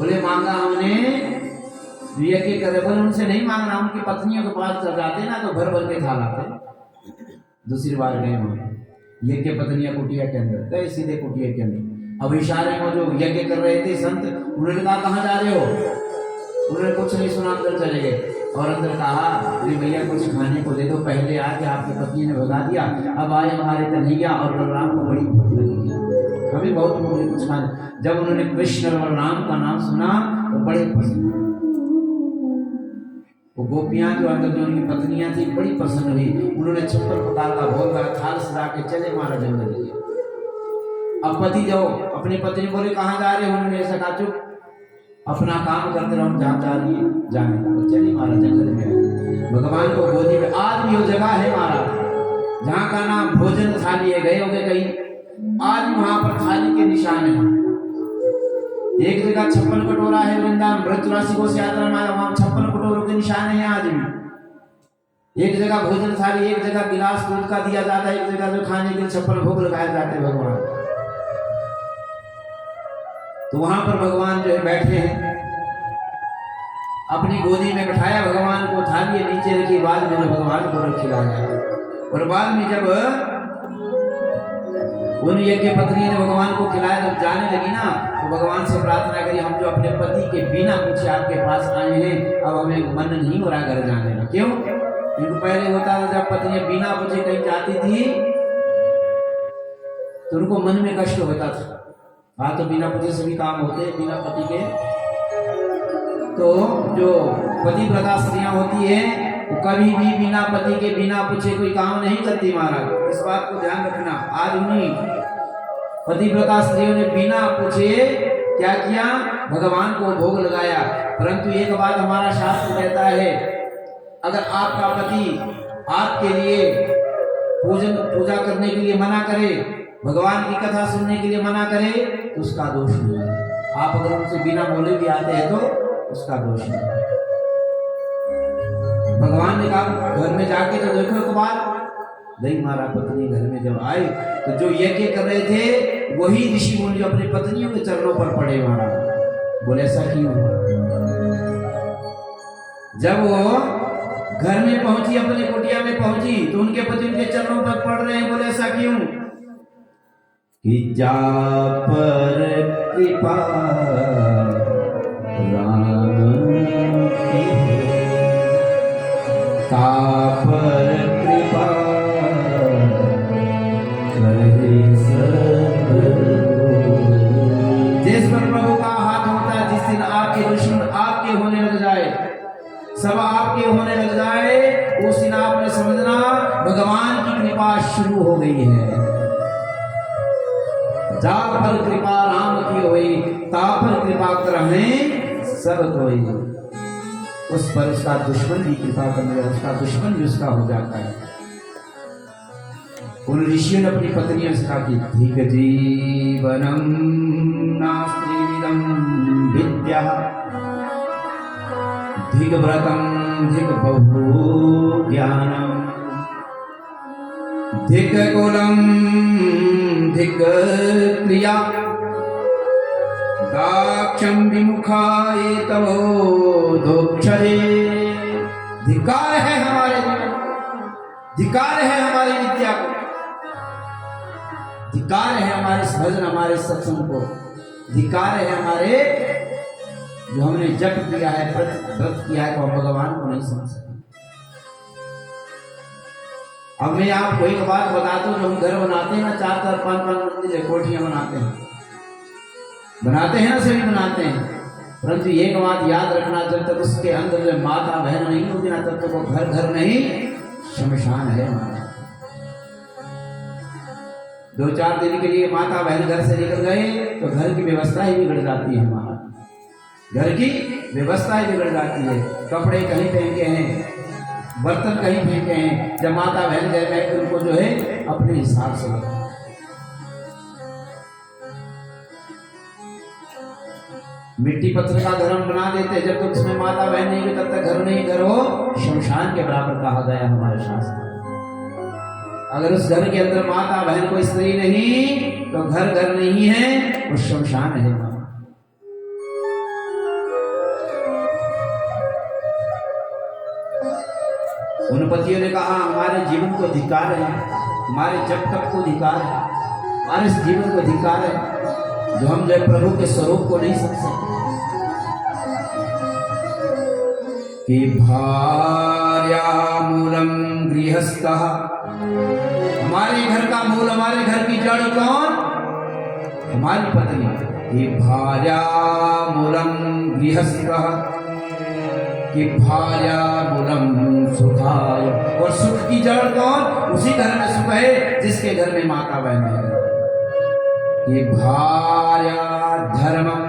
बोले मांगा हमने यज्ञ करे, बोले उनसे नहीं मांगना, उनकी पत्नियों के पास जाते ना तो भर भर के खा लाते। दूसरी बार गए वहां, यज्ञ पत्नियां कुटिया के अंदर गए, सीधे कुटिया के अंदर। अब इशारे में जो यज्ञ कर रहे थे संत, उन्होंने कहा कहाँ जा रहे हो? उन्होंने कुछ नहीं सुना, अंदर चले गए। और अंदर कहा अरे भैया कुछ खाने को दे दो, पहले आके आपकी पत्नी ने भगा दिया, अब आए हमारे कन्हैया और बलराम को बड़ी भूख लगी है, हमें बहुत भूख लगी, कुछ खाने। जब उन्होंने कृष्ण और बलराम का नाम सुना तो बड़े पसंद, वो गोपियां जो अंदर जो उनकी पत्नियां थी बड़ी पसंद हुई। उन्होंने 56 प्रकार का भोग का थाल सजा के चले महाराज जंगल लिए। अब पति जाओ, अपनी पत्नी बोले कहाँ जा रहे हो? उन्होंने ऐसा कहा चुप, अपना काम करते रहो, जहाँ जा रही है जाने का। चलिए महाराज जंगल में भगवान को गोदी में, आज भी वो जगह है महाराज जहाँ का नाम भोजन थाली है, गए होगे कहीं, आज वहां पर थाली के निशान है। एक जगह 56 कटोरा है वृंदावन ब्रजवासी को यात्रा में, वहां 56 कटोरों के निशान है आज भी। एक जगह भोजन थाली, एक जगह गिलास दूध का दिया जाता है, एक जगह जो खाने के लिए 56 भोग लगाए जाते हैं भगवान। तो वहां पर भगवान जो है बैठे हैं, अपनी गोदी में बैठाया भगवान को, थाली नीचे रखी, बाद में जो भगवान को खिलाया। और बाद में जब उन यज्ञ पत्नी ने भगवान को खिलाया, जब जाने लगी ना तो भगवान से प्रार्थना करी, हम जो अपने पति के बिना पूछे आपके पास आए हैं, अब हमें मन नहीं हो रहा घर जाने का। क्यों? क्योंकि पहले होता था जब पत्नी बिना पूछे कहीं जाती थी तो उनको मन में कष्ट होता था। हाँ तो बिना पति सभी काम होते हैं बिना पति के। तो जो पतिव्रता स्त्रियां होती है वो कभी भी बिना पति के बिना पूछे कोई काम नहीं करती महाराज, इस बात को ध्यान रखना। आज उन्हीं पतिव्रता स्त्रियों ने बिना पूछे क्या किया? भगवान को भोग लगाया। परंतु एक बात हमारा शास्त्र कहता है, अगर आपका पति आपके लिए पूजा करने के लिए मना करे, भगवान की कथा सुनने के लिए मना करे तो उसका दोष नहीं है। आप अगर उनसे बिना बोले भी आते हैं तो उसका दोष नहीं है। भगवान ने कहा घर में जाके तो देखो एक बार, नहीं मारा पत्नी घर में जब आए तो जो यज्ञ कर रहे थे वही ऋषि मुनि अपनी पत्नियों के चरणों पर पड़े महाराज। बोले ऐसा क्यों? जब वो घर में पहुंची, अपने कुटिया में पहुंची तो उनके पति उनके चरणों पर पड़ रहे हैं। बोले ऐसा क्यों? कि जा पर कृपा राम की, का पर कृपा जिस पर प्रभु का हाथ होता है, जिस दिन आपके दुश्मन आपके होने लग जाए, सब आपके होने लग जाए, उस दिन आपने समझना भगवान की कृपा शुरू हो गई है। जा पर कृपा राम की हुई, ता पर कृपा करने सब कोई। उस पर उसका दुश्मन भी कृपा करने लगा, उसका दुश्मन भी उसका हो जाता है। उन ऋषियों ने अपनी पत्नियों से कहा कि धिक जीवनम नास्त्रिविदं विद्या, धिक व्रतम धिक बहु ज्ञानम, धिक कुलम धिक क्रिया, दाक्षम विमुखाय तवो दोक्षरे। धिकार है हमारे जीवन, धिकार है हमारी विद्या को, धिकार है हमारे भजन, हमारे सत्संग को, धिकार है हमारे जो हमने जप किया है, व्रत किया है, तो हम भगवान को नहीं समझ सकते। अब मैं आपको एक बात बताता हूँ, जो हम घर बनाते हैं ना, 4-4 5-5 मंजिल कोठियां बनाते हैं ना, सभी बनाते हैं। परंतु एक बात याद रखना, जब तक उसके अंदर जो माता बहन नहीं होगी ना, तब तक वो घर घर नहीं शमशान है हमारा। 2-4 दिन के लिए माता बहन घर से निकल गए तो घर की व्यवस्था ही बिगड़ जाती है हमारा, घर की व्यवस्था ही बिगड़ जाती है। कपड़े कहीं फेंके हैं, बर्तन कहीं फेंके हैं, जब माता बहन घर में उनको जो है अपने हिसाब से मिट्टी पत्थर का घर हम बना देते, जब तक उसमें माता बहन नहीं तब तक घर नहीं, घर हो शमशान के बराबर कहा गया हमारे शास्त्र। अगर उस घर के अंदर माता बहन कोई स्त्री नहीं तो घर घर नहीं है, वो शमशान है। उन पतियों ने कहा हमारे जीवन को धिक्कार है, हमारे जब तक को धिक्कार है, हमारे इस जीवन को धिक्कार है जो हम जो प्रभु के स्वरूप को नहीं समझ सकते। कि भार्या मूलम गृहस्थः, हमारे घर का मूल, हमारे घर की जड़ कौन? हमारी पत्नी। कि भार्या मूलम गृहस्थः, कि भार्या मूलम सुखाय, और सुख की जड़ कौन? उसी घर में सुख है जिसके घर में माता बहन है। कि भार्या धर्मम,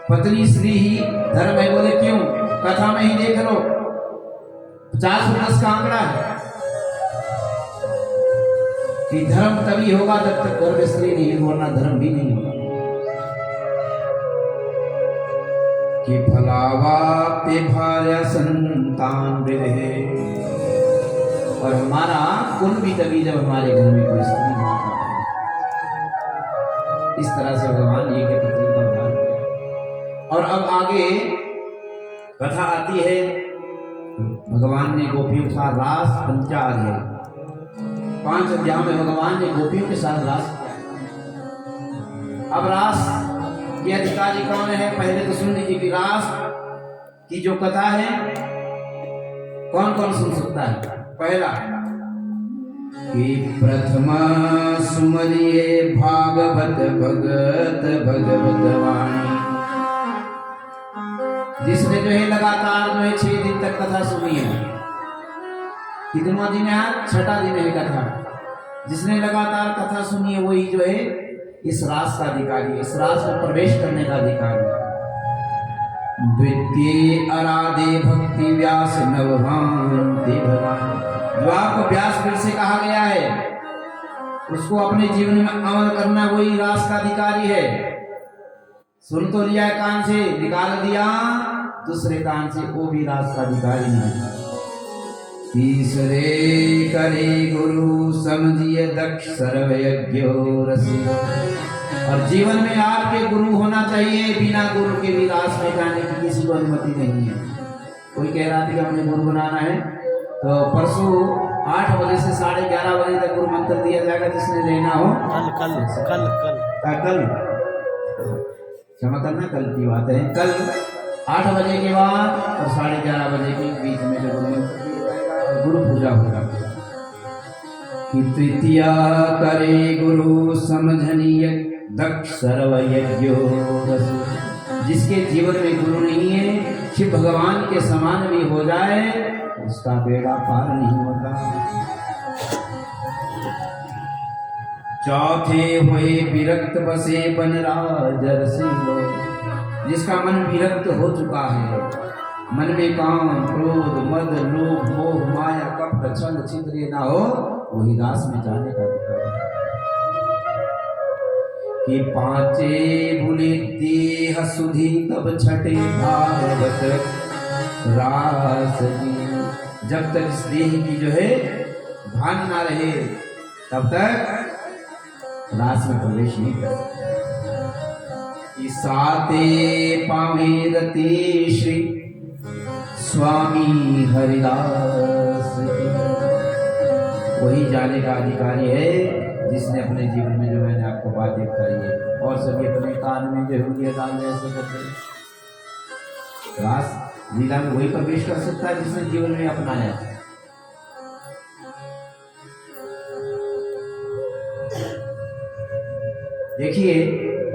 पत्नी स्त्री ही धर्म है। बोले क्यों? कथा में ही देख लो, 50 का आंकड़ा है कि धर्म तभी होगा जब तक घर में स्त्री नहीं, वरना धर्म भी नहीं होगा। कि फलावाप्ते भार्या संतान रहे, और हमारा कुल भी तभी जब हमारे घर में कोई स्त्री माता है। इस तरह से भगवान ये के पत्नी का उद्धार किया। और अब आगे कथा आती है, भगवान ने गोपियों के साथ रास पंचाध्याय, 5 अध्याय में भगवान ने गोपियों के साथ रास किया। अब रास के अधिकारी कौन है? पहले तो सुन लीजिए कि रास की जो कथा है कौन कौन सुन सकता है? पहला कि प्रथमा सुमरिये भागवत भगत भगवत वाणी, जिसने जो है लगातार जो है 6 दिन तक कथा सुनी है। कितना दिन है? 6ठा दिन है कथा। जिसने लगातार कथा सुनी है वही जो है इस रास का अधिकारी, इस रास में प्रवेश करने का अधिकारी। द्वितीय आराधे भक्ति व्यास नवभान्ति भगवान, जो आपको व्यास फिर से कहा गया है उसको अपने जीवन में अमल करना, वही रास का अधिकारी है। सुन तो लिया कान से, निकाल दिया दूसरे कान से, वो भी रास का अधिकारी नहीं। तीसरे करे गुरु समझिए दक्ष सर्वयज्ञो रसि, और जीवन में आपके गुरु होना चाहिए। बिना गुरु के भी रास में जाने की किसी को अनुमति नहीं है। कोई कह रहा था कि हमें गुरु बनाना है, तो परसों 8 बजे से 11:30 बजे तक गुरु मंत्र दिया जाएगा, जिसने लेना हो। कल क्षमा करना, कल की बात है। कल 8 बजे के बाद और 11:30 बजे के बीच में जो गुरु मंत्र गुरु पूजा होगा। कि तृतीया करे गुरु समझनीय दक्ष सर्वयज्ञो रसि, जिसके जीवन में गुरु नहीं है, शिव भगवान के समान भी हो जाए उसका बेड़ा पार नहीं होता। चौथे हुए विरक्त बसे बनराज रसिलो, जिसका मन विरक्त हो चुका है, मन में काम क्रोध मद लोभ मोह माया कपट छल छिद्र ना हो, वही रास में जाने का अधिकार। कि पांचे भूले देह सुधी तब छठे भागवत रास की, जब तक इस देह की जो है भान ना रहे तब तक रास में प्रवेश नहीं कर सकते। साते पावे रते श्री स्वामी हरिदास, वही जाने का अधिकारी है जिसने अपने जीवन में जो मैंने आपको बात बताई है, और सभी अपने कान में जो उंगलियां डाल में ऐसे करते हैं। रास लीला में वही प्रवेश कर सकता है जिसने जीवन में अपनाया। देखिए,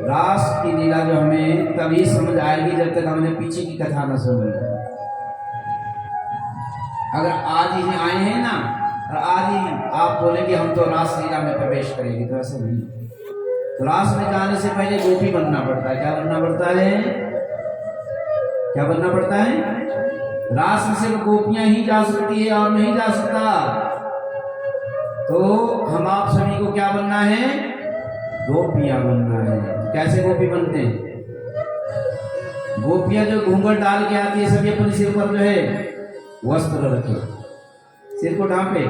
रास की लीला जो हमें तभी समझ आएगी जब तक हमने पीछे की कथा न सुनी। अगर आज ही आए हैं ना और आज ही आप बोलेंगे हम तो रास लीला में प्रवेश करेंगे, तो ऐसा नहीं। तो रास में जाने से पहले गोपी बनना पड़ता है। क्या बनना पड़ता है? क्या बनना पड़ता है? रास में सिर्फ गोपियां ही जा सकती है और नहीं जा सकता। तो हम आप सभी को क्या बनना है? गोपियां बनना है। तो कैसे गोपी बनते हैं? गोपियां जो घूंघट डाल के आती है, सभी अपने सिर पर जो है वस्त्र रखे, सिर को ढांपे।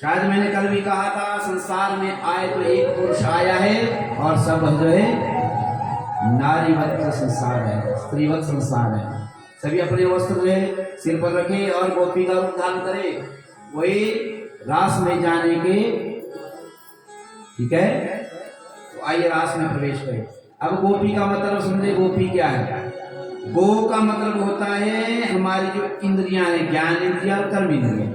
शायद मैंने कल भी कहा था, संसार में आए तो एक पुरुष आया है और सब जो है नारीवत संसार है, स्त्रीवत संसार है। सभी अपने वस्त्र जो है सिर पर रखे और गोपी का रूप धारण करे, वही रास में जाने के, ठीक है। तो आइए रास में प्रवेश करें। अब गोपी का मतलब समझे, गोपी क्या है। गो का मतलब होता है हमारी जो इंद्रियां हैं, ज्ञान इंद्रिया और कर्म इंद्रिया,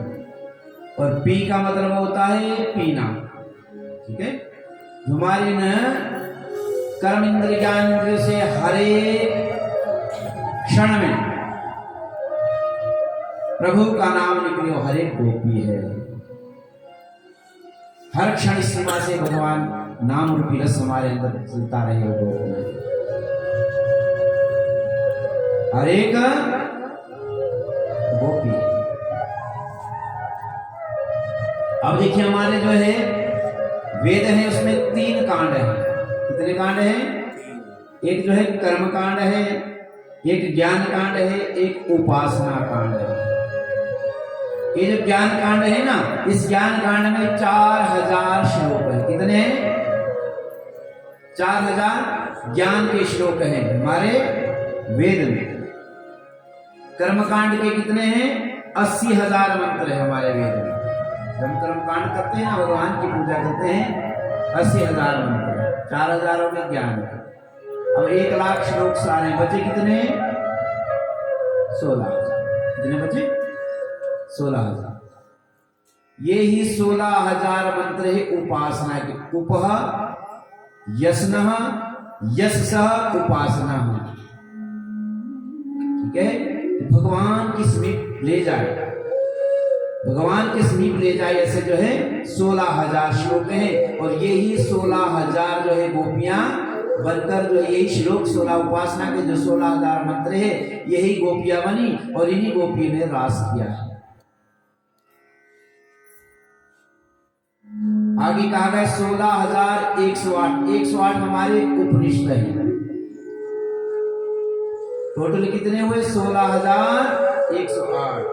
और पी का मतलब होता है पीना, ठीक है। हमारी न कर्म इंद्रिय ज्ञान इंद्रिय से हर एक क्षण में प्रभु का नाम निकले, हर एक गोपी है। हर क्षण इस सीमा से भगवान नाम रूपी रस हमारे अंदर चलता रहे, गोपी हर एक गोपी। अब देखिए हमारे जो है वेद है, उसमें 3 कांड है। कितने कांड है? एक जो है कर्म कांड है, एक ज्ञान कांड है, एक उपासना कांड है। ये जो ज्ञान कांड है ना, इस ज्ञान कांड में 4000 श्लोक है। कितने हैं? 4000 ज्ञान के श्लोक हैं हमारे वेद में। कर्मकांड के कितने हैं? 80,000 मंत्र है हमारे वेद में। जब हम कर्मकांड करते हैं ना, भगवान की पूजा करते हैं, 80,000 मंत्र, 4,000 में ज्ञान है। अब 1,00,000 श्लोक सारे बचे कितने? 16,000। कितने बचे? 16,000। ये ही 16,000 मंत्र है उपासना के। उपह यस्नः यस्सः उपासना, ठीक है। भगवान की समीप ले जाए, भगवान के समीप ले जाए, ऐसे जो है 16,000 श्लोक हैं। और यही 16,000 जो है गोपियां बनकर जो यही श्लोक 16 उपासना के जो 16,000 मंत्र है, यही गोपियां बनी और इन्हीं गोपियों ने रास किया है। आगे कहा गया 16,108। 108 हमारे उपनिषद है। टोटल कितने हुए? 16,108।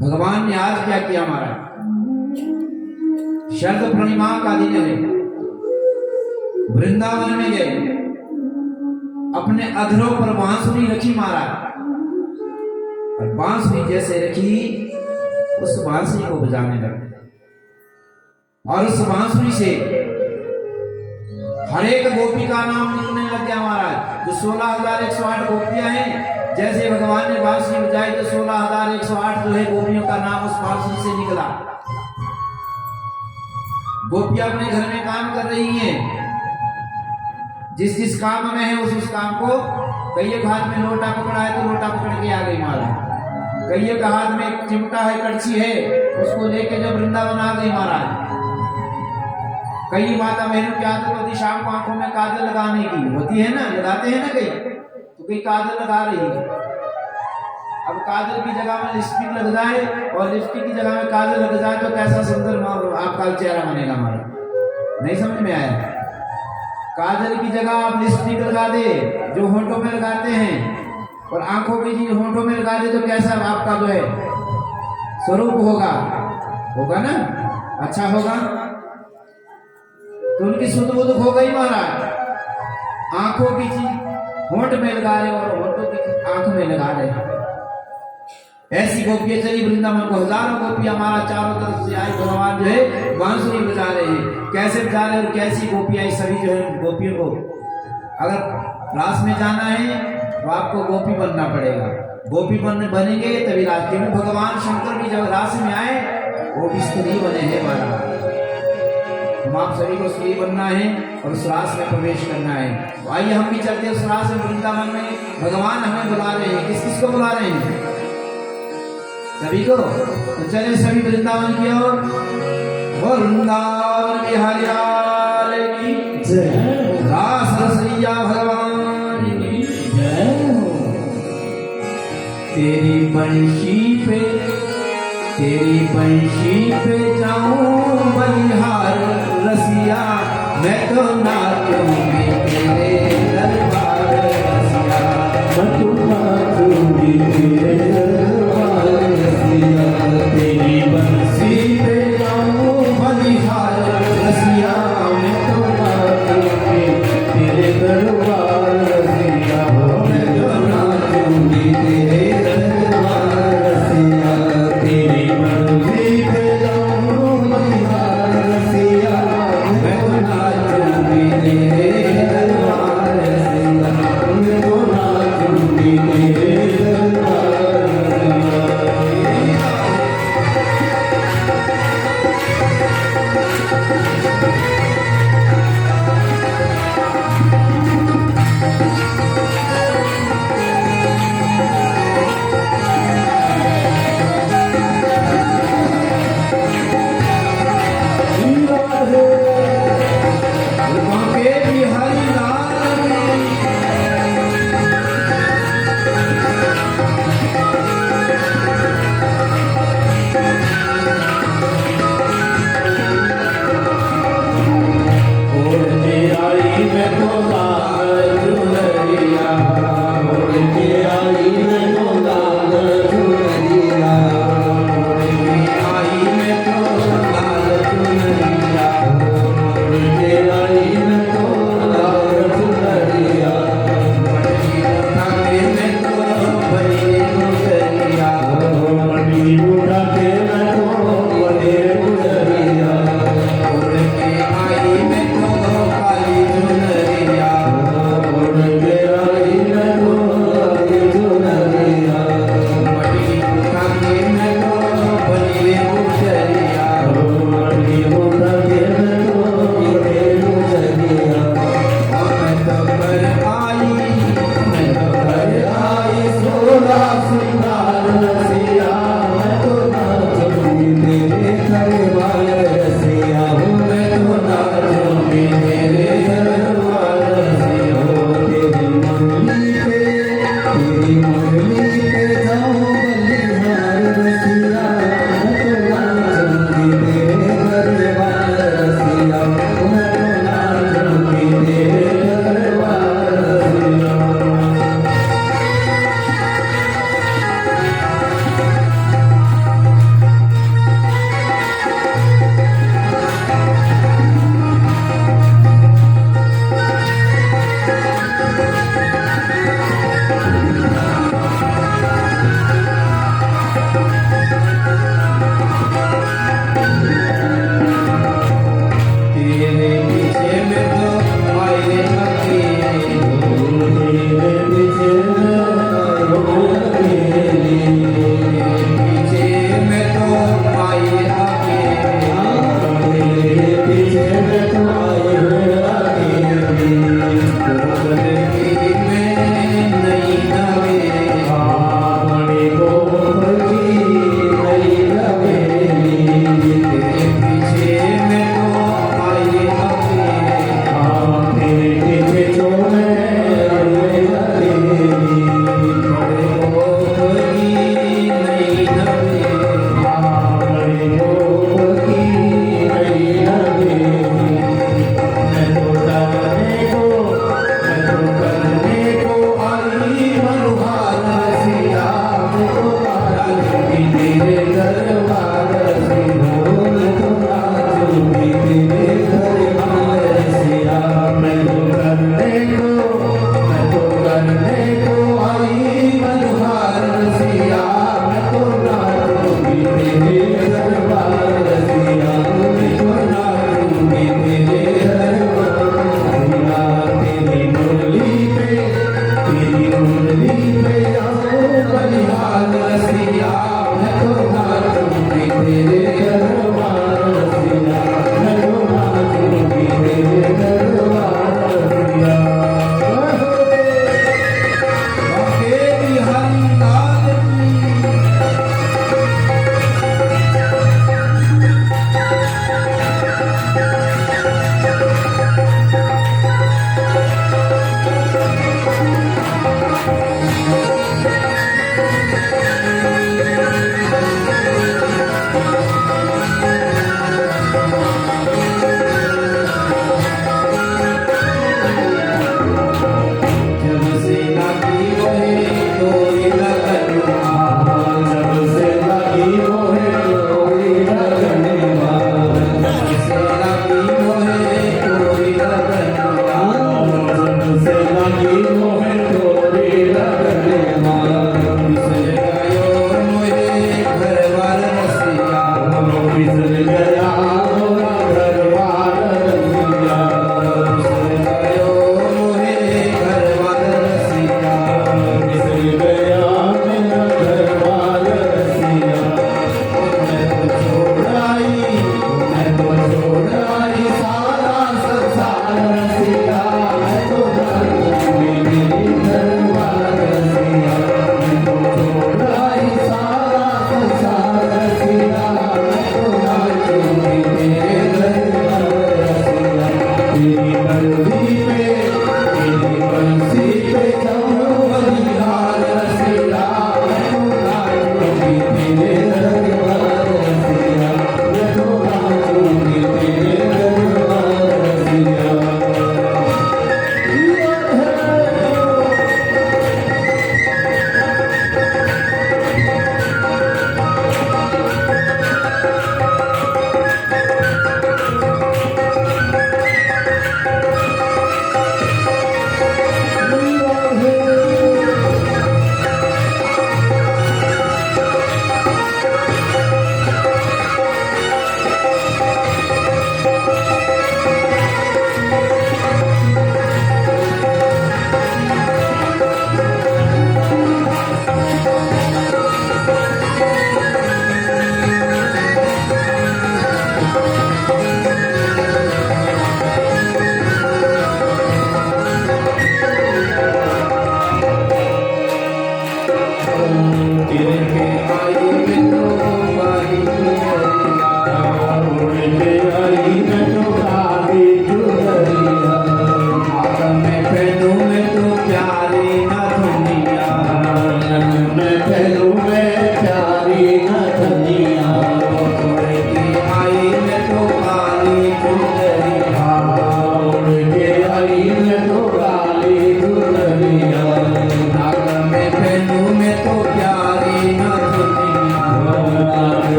भगवान ने आज क्या किया हमारा? शरद पूर्णिमा का दिन है, वृंदावन में गए, अपने अधरों पर बांसुरी रखी महाराज, और बांसुरी जैसे रखी उस बांसुरी को बजाने लगे, और उस बांसुरी से हर एक गोपी का नाम निकलने लग गया महाराज। जो 16,108 गोपियां हैं, जैसे भगवान ने बांसुरी बजाई तो 16,108 जो है गोपियों का नाम उस बांसुरी से निकला। गोपियां अपने घर में काम कर रही हैं, जिस जिस काम में है उस काम को, कईयों के हाथ में लोटा पकड़ा है तो लोटा पकड़ के आ गई महाराज, कईयों के हाथ में चिमटा है, कड़छी है, उसको लेके जो वृंदावन आ गई महाराज। कई माता बहनों की आदत होती शाम को आंखों में काजल लगाने की, होती है ना, लगाते हैं ना कई, तो कई काजल लगा रही है। अब काजल की जगह में लिपस्टिक लग जाए और लिपस्टिक की जगह में काजल लग जाए तो कैसा सुंदर आपका चेहरा बनेगा हमारा? नहीं समझ में आया? काजल की जगह आप लिपस्टिक लगा दे जो होंठों में लगाते हैं, और आंखों की चीज होंठों में लगा दे तो कैसा आपका जो है स्वरूप होगा ना, अच्छा होगा। तो उनकी सुध बुध हो गई महाराज। आंखों की चीज होंठ में लगा रहे और होंठों की चीज आंख में लगा रहे। ऐसी गोपियां चली वृंदावन को, हजारों गोपियां हमारा चारों तरफ से आई, भगवान जो है बांसुरी बजा रहे हैं। कैसे बजा रहे और कैसी गोपियां, सभी जो है गोपियों को अगर रास में जाना है तो आपको गोपी बनना पड़ेगा। गोपी बनेंगे तभी रास, क्योंकि भगवान शंकर भी जब रास में आए वो भी स्त्री बने हैं महाराज। हम आप सभी को स्त्री बनना है और उस रास में प्रवेश करना है। तो आइए हम भी चलते हैं उस रास में, वृंदावन में भगवान हमें बुला रहे हैं। किस किस को बुला रहे हैं? सभी को। तो चले सभी वृंदावन की ओर। वृंदावन बिहारी लाल की जय, रास रसैया भगवान की जय। तेरी बंशी पे जाऊं बलिहार रसिया, मैं तो नाचूंगी तेरे दरबार रसिया, मैं तो नाचूंगी तेरे दरबार रसिया। तेरी बंसी पे जाऊं बलिहार रसिया, मैं तो नाचूंगी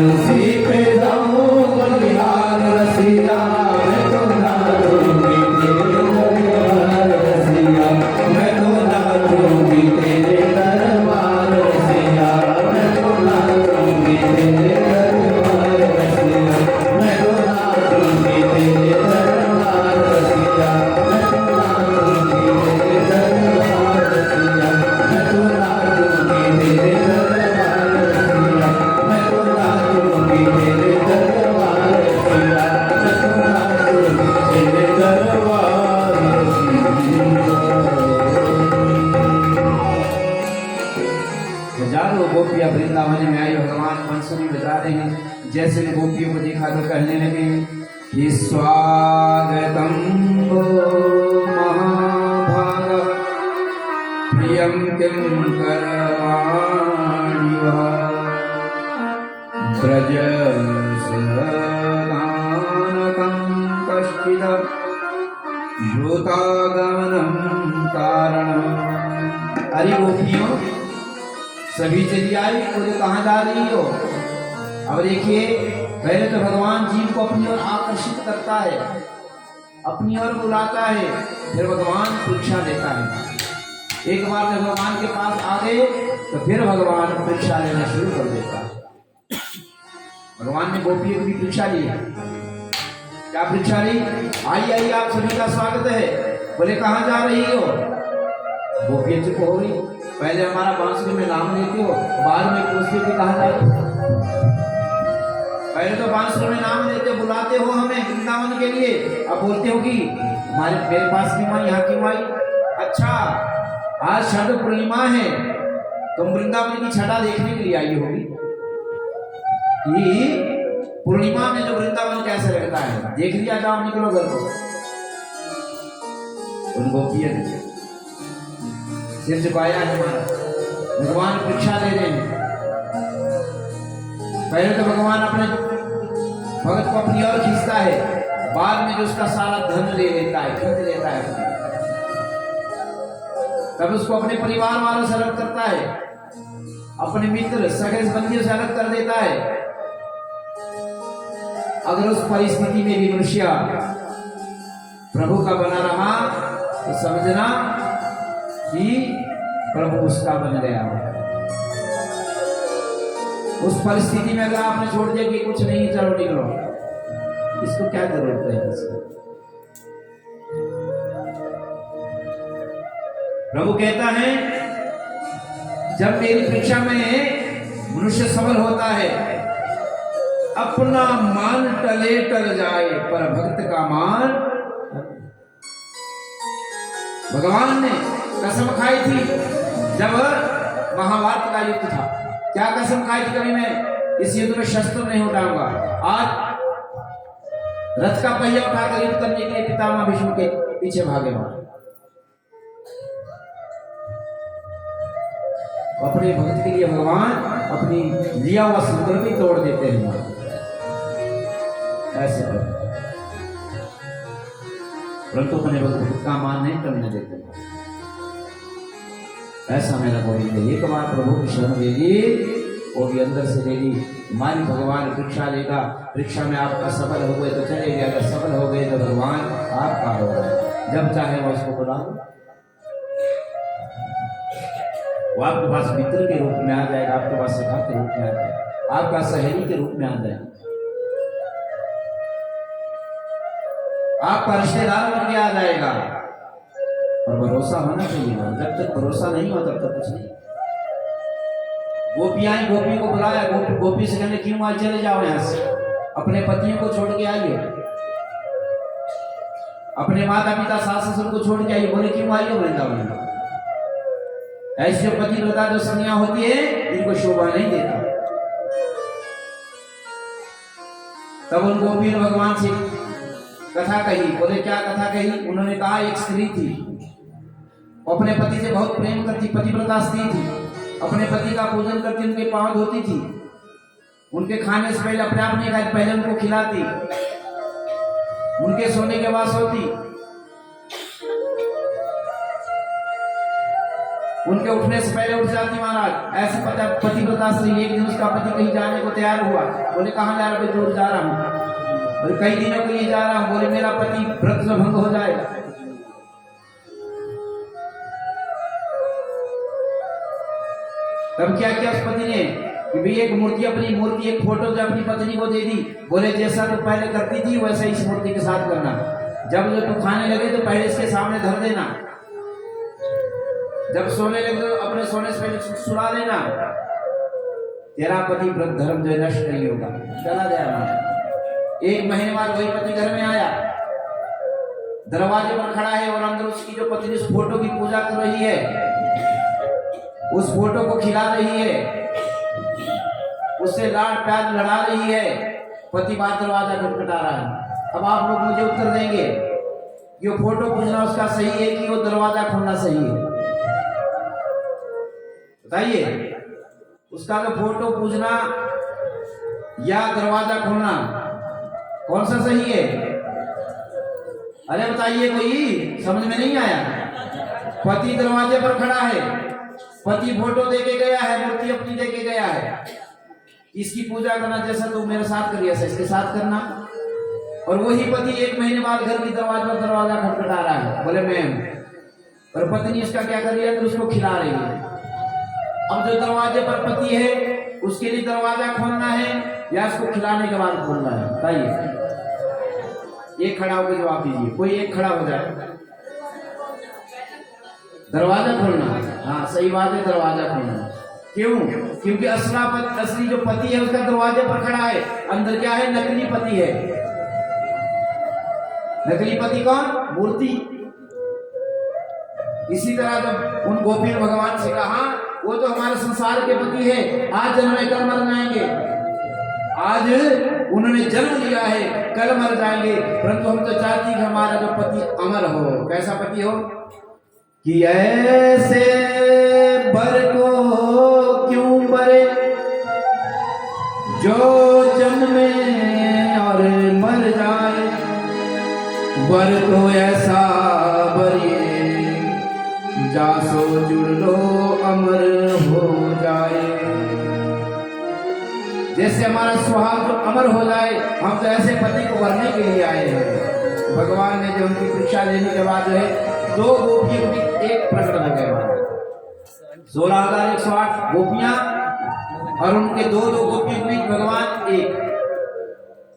तुलसी पे जाऊं बलिहार रसिया, मैं तो नाचूंगी तेरे दरबार रसिया, मैं तो नाचूंगी तेरे दरबार रसिया, मैं तो नाचूंगी तेरे दरबार रसिया, मैं तो नाचूंगी तेरे दरबार रसिया, मैं तो नाचूंगी तेरे दरबार रसिया, मैं तो नाचूंगी तेरे दरबार रसिया, मैं तो नाचूंगी तेरे दरबार रसिया, मैं तो नाचूंगी तेरे दरबार रसिया। हजारों गोपियां वृंदावन में आई, भगवान बंसुरी बजा रहे हैं। जैसे ने गोपियों को देखा तो कहने लगे कि स्वागतम वो महाभाग प्रियम किम करवाणि वः ब्रज सदानकं कश्चिद भूतागमनं कारणम्। अरे गोपियों, सभी चली आई, बोले कहाँ जा रही हो? अब देखिए, पहले तो भगवान जीव को अपनी ओर आकर्षित करता है, अपनी ओर बुलाता है, फिर भगवान परीक्षा देता है। एक बार जब भगवान के पास आ गए तो फिर भगवान परीक्षा लेना शुरू कर देता है। भगवान ने गोपियों की परीक्षा ली। क्या परीक्षा ली? आई आई आप सभी का स्वागत है। बोले कहाँ जा रही हो? गोपियां चुप हो गई। पहले हमारा बांसुरी में नाम लेते हो, बाद में पूछते कि कहाँ जा रहे हो। पहले तो बांसुरी में नाम लेते, बुलाते हो हमें वृंदावन के लिए, अब बोलते हो कि हमारे मेरे पास की माई, यहाँ की माई। अच्छा, आज शरद पूर्णिमा है, तुम वृंदावन की छटा देखने के लिए आई होगी कि पूर्णिमा में जो वृंदावन कैसे लगता है, देख लिया, जाओ निकलो घर को। उन गोपियों ने सिर झुकाया है, हमारा भगवान परीक्षा ले रहे हैं। पहले तो भगवान अपने भगत को अपनी ओर खींचता है, बाद में जो उसका सारा धन ले लेता है, खरीद लेता है, तब उसको अपने परिवार वालों से अलग करता है, अपने मित्र सगे संबंधियों से अलग कर देता है। अगर उस परिस्थिति में भी मनुष्य प्रभु का बना रहा तो समझना कि प्रभु उसका बन गया। उस परिस्थिति में अगर आपने छोड़ दिया कि कुछ नहीं, चलो निकलो, इसको क्या जरूरत है? प्रभु कहता है जब मेरी परीक्षा में मनुष्य सफल होता है, अपना मान टले टल जाए पर भक्त का मान। भगवान ने कसम खाई थी जब महाभारत का युद्ध था। क्या कसम खाई थी? कभी मैं इस युद्ध में शस्त्र नहीं उठाऊंगा। आज रथ का पहिया उठाकर युद्ध करने के लिए पितामह भीष्म के पीछे भागे वहां। अपने भक्त के लिए भगवान अपनी लिया हुआ संकल्प भी तोड़ देते हैं। ऐसे परंतु अपने भक्त का मान नहीं करने देते। ऐसा मेरा गोविंद है। एक बार प्रभु की शरण लेगी, वो भी अंदर से लेगी। हमारी भगवान परीक्षा लेगा, परीक्षा में आपका सफल हो गए तो चलेगा, अगर सफल हो गए तो भगवान आपका होगा। जब चाहे वो उसको बुला लो, वो आपके पास मित्र के रूप में आ जाएगा, आपके पास सखा के रूप में आ जाएगा, आपका सहेली के रूप में आ जाएगा, आपका रिश्तेदार बन के आ जाएगा। और भरोसा होना चाहिए। जब तक भरोसा नहीं हो तब तक कुछ नहीं। गोपियां गोपी को बुलाया, गोपी से कहने क्यों आज चले जाओ यहाँ से, अपने पतियों को छोड़ के आइए, अपने माता पिता सास ससुर को छोड़ के आइए। बोले क्यों आइए वृंदावन? ऐसे पति व्रता जो सन्या होती है इनको शोभा नहीं देता। तब उन गोपी ने भगवान से कथा कही। बोले क्या कथा कही? उन्होंने कहा एक स्त्री थी, अपने पति से बहुत प्रेम करती, पतिव्रता स्त्री थी, अपने पति का पूजन करती, उनके पांव धोती थी, उनके खाने से पहले अपने आप नहीं खाती, पहले उनको खिलाती, उनके सोने के बाद सोती, उनके उठने से पहले उठ जाती महाराज। ऐसे पतिव्रता स्त्री, एक दिन उसका पति कहीं जाने को तैयार हुआ, बोले कहाँ जा रहा? दूर जा रहा हूँ। बोले कई दिनों के लिए जा रहा हूँ। बोले मेरा पति व्रत भंग हो जाएगा। तब क्या किया उस पति ने कि भाई एक मूर्ति, अपनी मूर्ति, एक फोटो जो अपनी पत्नी को दे दी। बोले जैसा तू पहले करती थी वैसा इस मूर्ति के साथ करना। जब जो तू खाने लगे तो पहले इसके सामने धर देना, जब सोने लगे तो अपने सोने से पहले सुला लेना। तेरा पति व्रत धर्म जो नष्ट नहीं होगा। चला गया। एक महीने बाद वही पति घर में आया, दरवाजे पर खड़ा है और अंदर उसकी जो पत्नी उस फोटो की पूजा कर रही है, उस फोटो को खिला रही है, उससे लाड प्यार लड़ा रही है। पति बात दरवाजा खटखटा रहा है। अब आप लोग मुझे उत्तर देंगे कि वो फोटो पूजना उसका सही है कि वो दरवाजा खोलना सही है? बताइए, उसका जो फोटो पूजना या दरवाजा खोलना कौन सा सही है? अरे बताइए, कोई समझ में नहीं आया? पति दरवाजे पर खड़ा है, पति फोटो देके गया है, मूर्ति अपनी देके गया है, इसकी पूजा करना जैसा तू मेरे साथ करिए ऐसा इसके साथ करना। और वही पति एक महीने बाद घर की दरवाजा खटखटा रहा है, बोले मैं हूं, और पत्नी इसका क्या कर रही है? तो उसको खिला रही है। अब जो दरवाजे पर पति है उसके लिए दरवाजा खोलना है या इसको खिलाने के बाद खोलना है? बताइए, एक खड़ा होकर जवाब दीजिए। कोई एक खड़ा हो जाए। दरवाजा खोलना, हाँ सही बात है, दरवाजा खोलना। क्यों? क्योंकि असली जो पति है उसका दरवाजे पर खड़ा है, अंदर क्या है? नकली पति है। नकली पति कौन? मूर्ति। इसी तरह जब उन गोपी ने भगवान से कहा वो तो हमारे संसार के पति है, आज जन्म में कल मर जाएंगे, आज उन्होंने जन्म लिया है कल मर जाएंगे, परंतु हम तो चाहती कि हमारा जो पति अमर हो। कैसा पति हो? कि ऐसे बर को क्यों बरे जो जन्मे और मर जाए, बर तो ऐसा बरिए जासो जुड़ लो अमर हो जाए। जैसे हमारा सुहाग जो अमर हो जाए, हम तो ऐसे पति को वरने के लिए आए हैं। भगवान ने जो उनकी परीक्षा लेने के बाद जो है 2 गोपियों की एक प्रकट हो गए। 16,108 गोपियां और उनके 2-2 गोपियों के बीच भगवान एक।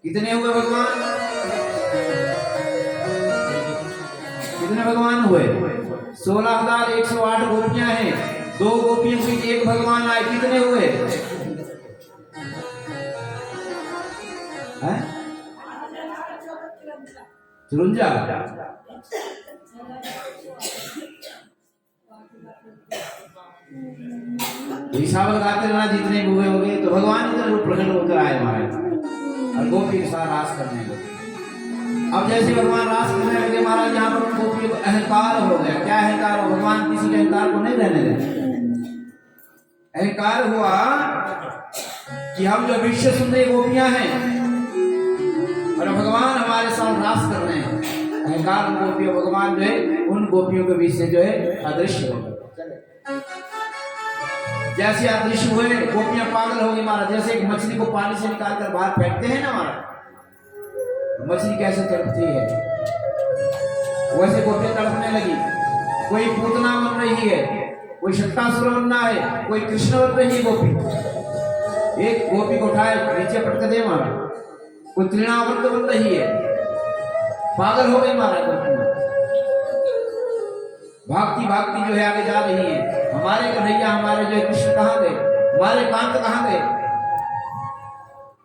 कितने हुए भगवान? कितने भगवान हुए? 16,108 गोपियां हैं, 2 गोपियों के बीच एक भगवान आए। कितने हुए? हैं? 54। हिसाब लगाते रहना जितने हुए होंगे। तो भगवान इधर रूप प्रकट होकर आए महाराज और गोपी के साथ रास करने लगे। अब जैसे भगवान रास करने लगे महाराज, यहाँ पर गोपी को अहंकार हो गया। क्या अहंकार हो? भगवान किसी के अहंकार को नहीं रहने देते। अहंकार हुआ कि हम जो विश्व सुंदरी गोपियां हैं और भगवान हमारे साथ रास कर रहे हैं। अहंकार गोपियों, भगवान जो है उन गोपियों के बीच से जो है अदृश्य हो गए। जैसे अदृश्य हुए, गोपियां पागल हो गई महाराज। जैसे एक मछली को पानी से निकाल कर बाहर फेंकते हैं ना महाराज, मछली कैसे तड़पती है, वैसे गोपियां तड़पने लगी। कोई पूतना बन रही है, कोई शक्तासुर बनना है, कोई कृष्ण बन रही है गोपी। एक गोपी को उठाए नीचे पटक दे महाराज, कोई तृणावृत बन रही है, पागल हो गई महाराज। भागती भागती जो है आगे जा रही है। हमारे कन्हैया, हमारे जो है कृष्ण कहाँ गए, हमारे कांत कहाँ गए?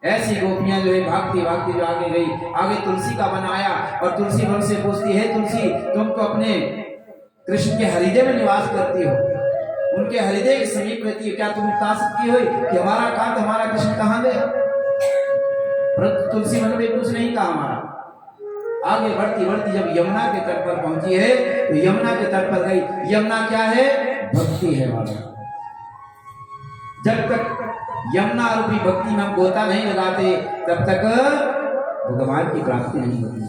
ऐसी गोपियां जो है भागती भागती जो आगे गई, आगे तुलसी का बनाया और तुलसी वन से पूछती है, तुलसी तुम तो अपने कृष्ण के हृदय में निवास करती हो, उनके हृदय के समीप रहती है, क्या तुम बता सकती हो कि हमारा कांत, हमारा कृष्ण कहाँ गया? परंतु तुलसी मन में कुछ नहीं कहा हमारा। आगे बढ़ती बढ़ती जब यमुना के तट पर पहुंची है तो यमुना के तट पर गई। यमुना क्या है? भक्ति है वाला। जब तक यमुना रूपी भक्ति में हम गोता नहीं लगाते तब तक भगवान की प्राप्ति नहीं होती।